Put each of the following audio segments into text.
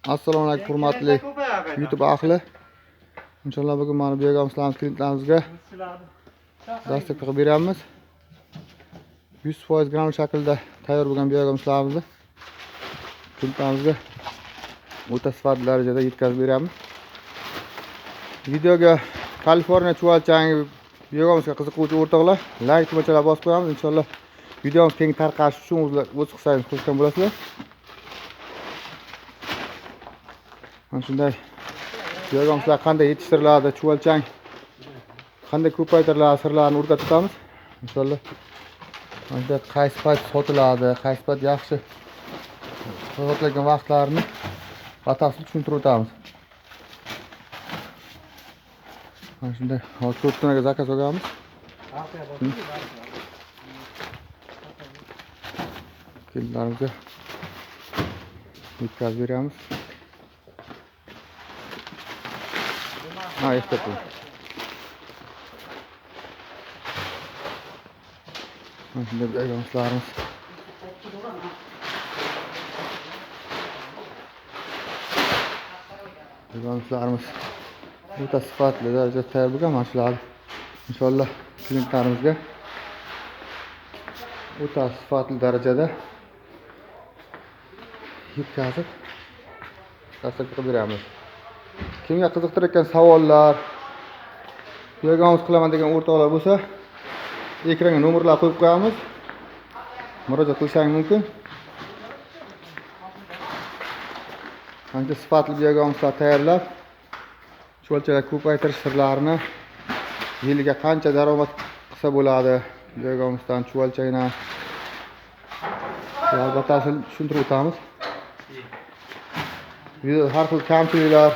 Assalomu alaykum hurmatli YouTube ahli. Inshaalloh bugun mana bu yerga klientlarimizga dastur qilib beramiz. 100% granul shaklda tayyor bo'lgan bu yerga klientlarimizga o'ta sifatli darajada yetkazib beramiz. Videoga Kaliforniya chuvalchang videomizga qiziquvchi o'rtoqlar like tugmachalar bosib qo'yamiz. Inshaalloh videomiz keng tarqalishi uchun o'z hisobingizni qo'shgan bo'lasizlar. Mana shunday videomizlar qanday yetishtiriladi, chuvalchang qanday ko'paytiriladi sirlarini o'rgatib o'tamiz. Inshaalloh mana qaysi payt sotiladi, qaysi payt yaxshi sotilgan vaqtlarini batafsil tushuntirib o'tamiz. Mana shunday hozir 4 tunaga zakaz olganmiz. Klientlarimizga yetkazib beramiz. Ha, işte bu. Şimdi bir egomuzlarimiz. Egomuzlarimiz o'ta sifatli darajada tayyor bo'lgan mashinalar. Inshaalloh klientlarimizga o'ta sifatli darajada yetkazib tasdiq qilib beramiz. Kimga qiziqtirayotgan savollar, videomiz qilaman degan o'rtoqlar bo'lsa, ekranga nomerlar qo'yib qo'yamiz. Murojaat qilishingiz mumkin. Qancha sifatli videomizlar tayyorlab, chuvalchalar ko'paytirish sirlarini, yiliga qancha daromad qilsa bo'ladi, videomizdan chuvalchangdan albatta tushuntirib o'tamiz. Video har xil kamchiliklar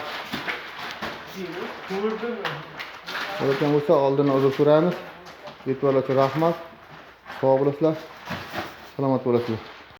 bo'lgan bo'lsa oldin uzr so'raymiz. E'tiborlar uchun rahmat. Sog' bo'lasizlar. Salomat bo'lasizlar.